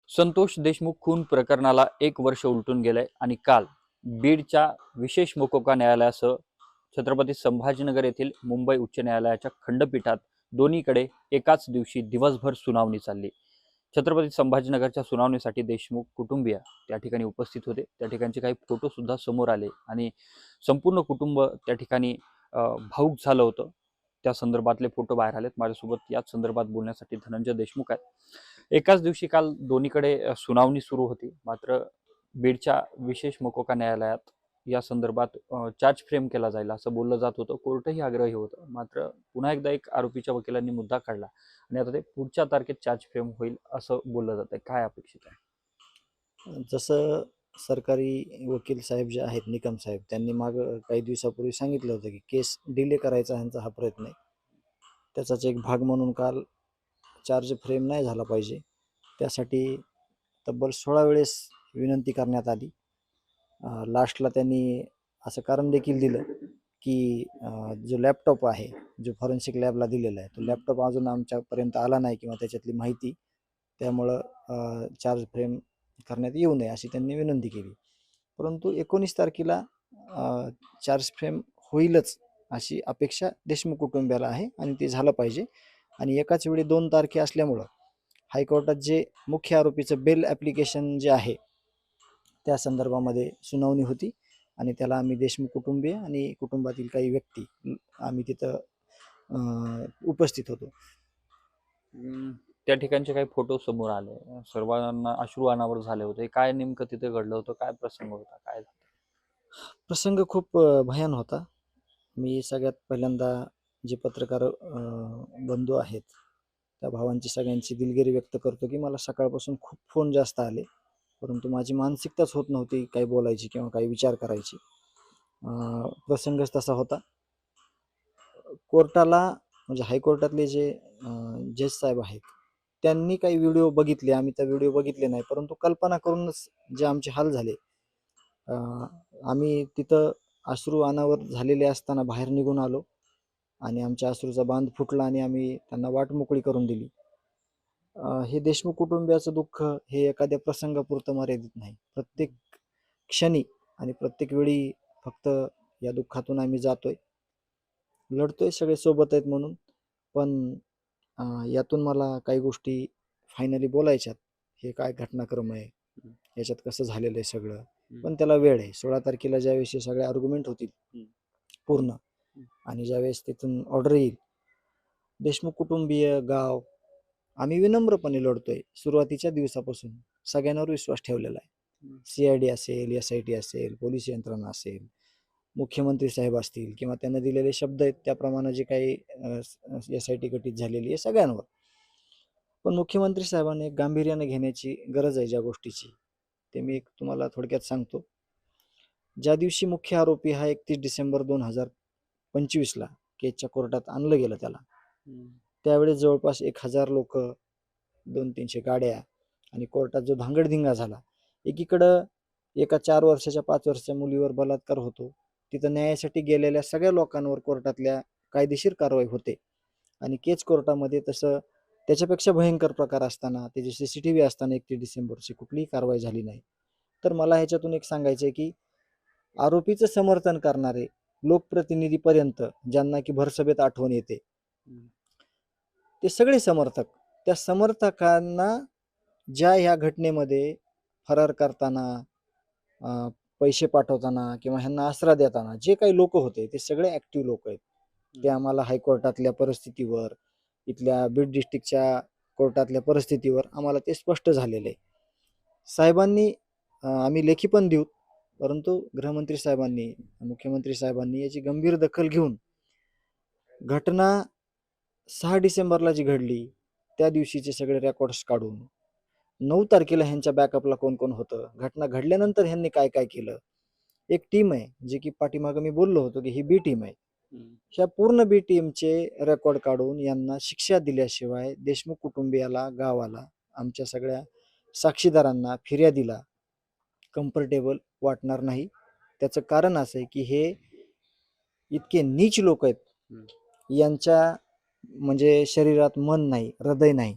संतोष देशमुख खून प्रकरणाला 1 वर्ष उलटून गेलंय आणि काल बीडच्या विशेष मोकोका न्यायालयासह छत्रपती संभाजीनगर येथील मुंबई उच्च न्यायालयाच्या खंडपीठात दोन्हीकडे एकाच दिवशी दिवसभर सुनावणी चालली। छत्रपती संभाजीनगरच्या सुनावणीसाठी देशमुख कुटुंबीय त्या ठिकाणी उपस्थित होते। त्या ठिकाणचे काही फोटो सुद्धा समोर आले आणि संपूर्ण कुटुंब त्या ठिकाणी भावुक झालं होतं। त्या संदर्भातले फोटो बाहेर आलेत। माझ्यासोबत याच संदर्भात बोलण्यासाठी धनंजय देशमुख आहेत। एकाच दिवशी काल दोन्हीकडे सुनावणी सुरू होती, मात्र बीडच्या विशेष मोकोका न्यायालयात या संदर्भात चार्ज फ्रेम केला जाईल असं बोललं जात होतं। कोर्टही आग्रही होतं, मात्र पुन्हा एकदा एक आरोपीच्या वकिलांनी मुद्दा काढला आणि आता ते पुढच्या तारखेत चार्ज फ्रेम होईल असं बोललं जात आहे। काय अपेक्षित आहे? जसं सरकारी वकील साहेब जे आहेत, निकम साहेब, त्यांनी काही दिवसापूर्वी सांगितलं होतं की केस डिले करायचा ह्यांचा हा प्रयत्न आहे। त्याचाच एक भाग म्हणून काल चार्ज फ्रेम नाही झाला पाहिजे, त्यासाठी तब्बल 16 वेळेस विनंती करण्यात आली। लास्टला त्यांनी असं कारण देखील दिलं की जो लॅपटॉप आहे, जो फॉरेन्सिक लॅबला दिलेला आहे, तो लॅपटॉप अजून आमच्यापर्यंत आला नाही किंवा त्याच्यातली माहिती, त्यामुळं चार्ज फ्रेम करण्यात येऊ नये अशी त्यांनी विनंती केली। परंतु 19 तारखेला चार्ज फ्रेम होईलच अशी अपेक्षा देशमुख कुटुंबियाला आहे आणि ते झालं पाहिजे। आणि एकाच वेळी 2 तारखे असल्यामुळं हायकोर्टात जे मुख्य आरोपीचं बेल ॲप्लिकेशन जे आहे त्या संदर्भामध्ये सुनावणी होती आणि त्याला आम्ही देशमुख कुटुंबीय आणि कुटुंबातील काही व्यक्ती आम्ही तिथं उपस्थित होतो। त्या ठिकाणचे काही फोटो समोर आले, सर्वांना अश्रू अनावर झाले होते। काय नेमकं तिथे घडलं होतं? काय प्रसंग होता? काय प्रसंग खूप भयान होता। मी सगळ्यात पहिल्यांदा जे पत्रकार बंधू आहेत त्या भावांची सगळ्यांची दिलगिरी व्यक्त करतो की मला सकाळपासून खूप फोन जास्त आले, परंतु माझी मानसिकताच होत नव्हती काही बोलायची किंवा काही विचार करायची। प्रसंगच तसा होता। कोर्टाला म्हणजे हायकोर्टातले जे जज साहेब आहेत त्यांनी काही व्हिडिओ बघितले, आम्ही त्या व्हिडिओ बघितले नाही, परंतु कल्पना करूनच जे आमचे हाल झाले। आम्ही तिथं अश्रू अनावर झालेले असताना बाहेर निघून आलो आणि आमच्या अश्रूचा बांध फुटला आणि आम्ही त्यांना वाट मोकळी करून दिली। हे देशमुख कुटुंबियाचं दुःख हे एखाद्या प्रसंगापुरतं मर्यादित नाही, प्रत्येक क्षणी आणि प्रत्येक वेळी फक्त या दुःखातून आम्ही जातोय, लढतोय, सगळे सोबत आहेत म्हणून। पण यातून मला काही गोष्टी फायनली बोलायच्यात। हे काय घटनाक्रम आहे, याच्यात कसं झालेलं आहे सगळं, पण त्याला वेळ आहे। 16 तारखेला ज्यावेळेस हे सगळे आर्ग्युमेंट होतील पूर्ण आणि ज्यावेळेस तिथून ऑर्डर येईल, देशमुख कुटुंबीय, गाव, आम्ही विनम्रपणे लढतोय सुरुवातीच्या दिवसापासून, सगळ्यांवर विश्वास ठेवलेला आहे। CID असेल, SIT असेल, पोलीस यंत्रणा असेल, मुख्यमंत्री साहेब असतील किंवा त्यांना दिलेले शब्द आहेत त्याप्रमाणे जे काही SIT गठीत झालेली आहे सगळ्यांवर। पण मुख्यमंत्री साहेबांनी गांभीर्याने घेण्याची गरज आहे ज्या गोष्टीची, ते मी तुम्हाला थोडक्यात सांगतो। ज्या दिवशी मुख्य आरोपी हा 31 डिसेंबर 2025ला केसच्या कोर्टात आणलं गेलं त्याला, त्यावेळेस जवळपास 1000 लोक, 200-300 गाड्या आणि कोर्टात जो धांगडधिंगा झाला। एकीकडं एका 4 वर्षाच्या 5 वर्षाच्या मुलीवर बलात्कार होतो, तिथं न्यायासाठी गेलेल्या सगळ्या लोकांवर कोर्टातल्या कायदेशीर कारवाई होते आणि केच कोर्टामध्ये तसं त्याच्यापेक्षा भयंकर प्रकार असताना, त्याची CCTV असताना 31 डिसेंबरची कुठलीही कारवाई झाली नाही। तर मला ह्याच्यातून एक सांगायचं आहे की आरोपीचं समर्थन करणारे लोकप्रतिनिधीपर्यंत ज्यांना की भरसभेत आठवण येते, ते सगळे समर्थक, त्या समर्थकांना ज्या ह्या घटनेमध्ये फरार करताना, पैसे पाठवताना किंवा ह्यांना आसरा देताना जे काही लोक होते ते सगळे ॲक्टिव्ह लोक आहेत। ते आम्हाला हायकोर्टातल्या परिस्थितीवर, इथल्या बीड डिस्ट्रिक्टच्या कोर्टातल्या परिस्थितीवर आम्हाला ते स्पष्ट झालेलं आहे। साहेबांनी आम्ही लेखी पण देऊ, परंतु गृहमंत्री साहेबांनी, मुख्यमंत्री साहेबांनी याची गंभीर दखल घेऊन घटना 6 डिसेंबरला जी घडली त्या दिवशीचे सगळे रेकॉर्ड्स काढून 9 तारखेला ह्यांच्या बॅकअपला कोण कोण होतं, घटना घडल्यानंतर ह्यांनी काय काय केलं, एक टीम आहे जे की पाठीमागं मी बोललो होतो की ही बी टीम आहे। ह्या पूर्ण बी टीमचे रेकॉर्ड काढून यांना शिक्षा दिल्याशिवाय देशमुख कुटुंबियाला, गावाला, आमच्या सगळ्या साक्षीदारांना, फिर्यादीला कम्फर्टेबल वाटणार नाही। त्याचं कारण असं आहे की हे इतके नीच लोक आहेत, यांच्या म्हणजे शरीरात मन नाही, हृदय नाही,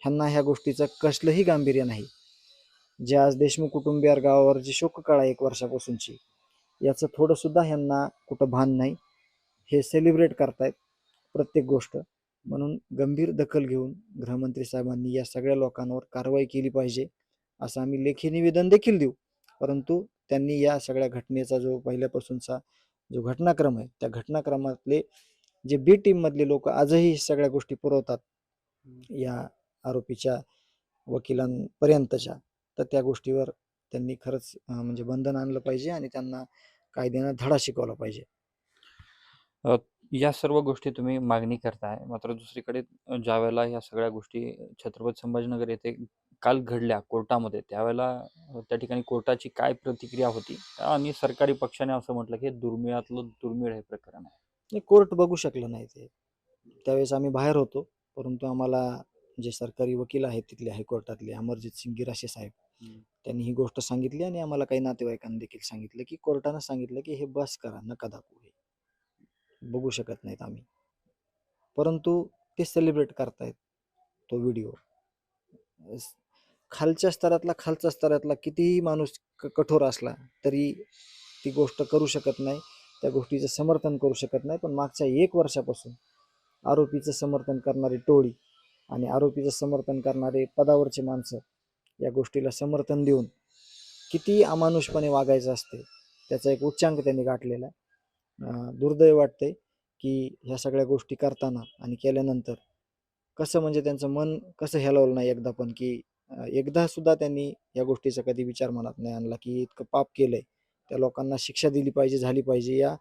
ह्यांना ह्या गोष्टीचं कसलंही गांभीर्य नाही. जे आज देशमुख कुटुंबियार गावावर जी शोककळा 1 वर्षापासूनची, याचं थोडंसुद्धा ह्यांना कुठं भान नाही. हे सेलिब्रेट करतायत प्रत्येक गोष्ट. म्हणून गंभीर दखल घेऊन गृहमंत्री साहेबांनी या सगळ्या लोकांवर कारवाई केली पाहिजे, असं आम्ही लेखी निवेदन देखील देऊ. परंतु त्यांनी या सगळ्या घटनेचा जो पहिल्यापासूनचा जो घटनाक्रम आहे, त्या घटनाक्रमातले जे बी टीममधले लोक आजही सगळ्या गोष्टी पुरवतात या आरोपीच्या वकिलांपर्यंतच्या, तर त्या गोष्टीवर त्यांनी खरंच म्हणजे बंधन आणलं पाहिजे आणि त्यांना कायद्यानं धडा शिकवला पाहिजे. या सर्व गोष्टी तुम्ही मागणी करताय, मात्र दुसरीकडे ज्यावेळेला ह्या सगळ्या गोष्टी छत्रपती संभाजीनगर येथे काल घडल्या कोर्टामध्ये, त्यावेळेला त्या ठिकाणी कोर्टाची काय प्रतिक्रिया होती? आणि सरकारी पक्षाने असं म्हटलं की हे दुर्मिळातलं दुर्मिळ हे प्रकरण आहे. नाही, कोर्ट बघू शकलं नाही ते. त्यावेळेस आम्ही बाहेर होतो, परंतु आम्हाला जे सरकारी वकील आहेत तिथले हायकोर्टातले अमरजित सिंग गिराशे साहेब, त्यांनी ही गोष्ट सांगितली आणि आम्हाला काही नातेवाईकांनी देखील सांगितलं की कोर्टानं सांगितलं की हे बस करा, नका दाखवू, हे बघू शकत नाहीत आम्ही. परंतु ते सेलिब्रेट करतायत तो व्हिडिओ. खालच्या स्तरातला कितीही माणूस कठोर असला तरी ती गोष्ट करू शकत नाही, त्या गोष्टीचं समर्थन करू शकत नाही. पण मागच्या 1 वर्षापासून आरोपीचं समर्थन करणारी टोळी आणि आरोपीचं समर्थन करणारे पदावरचे माणसं या गोष्टीला समर्थन देऊन किती अमानुषपणे वागायचं असते त्याचा एक उच्चांक त्यांनी गाठलेला आहे. दुर्दैव वाटतंय की ह्या सगळ्या गोष्टी करताना आणि केल्यानंतर कसं म्हणजे त्यांचं मन कसं हेलवलं नाही एकदा पण, की एकदा सुद्धा त्यांनी या गोष्टीचा कधी विचार मनात नाही आणला की इतकं पाप केलंय, त्या लोकांना शिक्षा दिली पाहिजे, झाली पाहिजे. या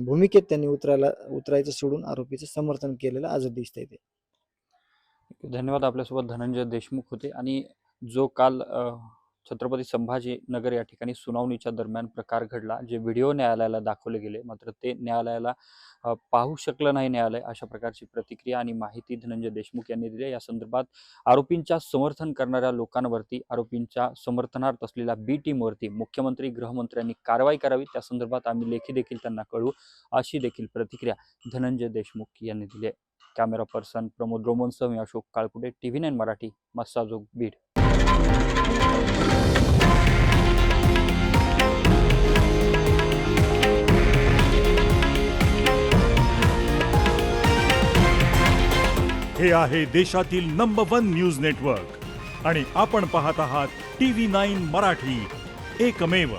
भूमिकेत त्यांनी उतरायचं सोडून आरोपीचं समर्थन केलेलं आज दिसतंय ते. धन्यवाद. आपल्यासोबत धनंजय देशमुख होते. आणि जो काल छत्रपती संभाजीनगर या ठिकाणी सुनावणीच्या दरम्यान प्रकार घडला, जे व्हिडिओ न्यायालयाला दाखवले गेले, मात्र ते न्यायालयाला पाहू शकलं नाही न्यायालय, अशा प्रकारची प्रतिक्रिया आणि माहिती धनंजय देशमुख यांनी दिली. या संदर्भात आरोपींच्या समर्थन करणाऱ्या लोकांवरती, आरोपींच्या समर्थनार्थ असलेल्या बी टीमवरती मुख्यमंत्री, गृहमंत्र्यांनी कारवाई करावी, त्या संदर्भात आम्ही लेखी देखील त्यांना कळवू, अशी देखील प्रतिक्रिया धनंजय देशमुख यांनी दिली आहे. कॅमेरा पर्सन प्रमोद रोमनसह मी अशोक काळकुटे, TV9 मराठी, मस्साजोग, बीड. हे आहे देशातील नंबर 1 न्यूज नेटवर्क आणि आपण पाहत आहात TV9 मराठी, एकमेव.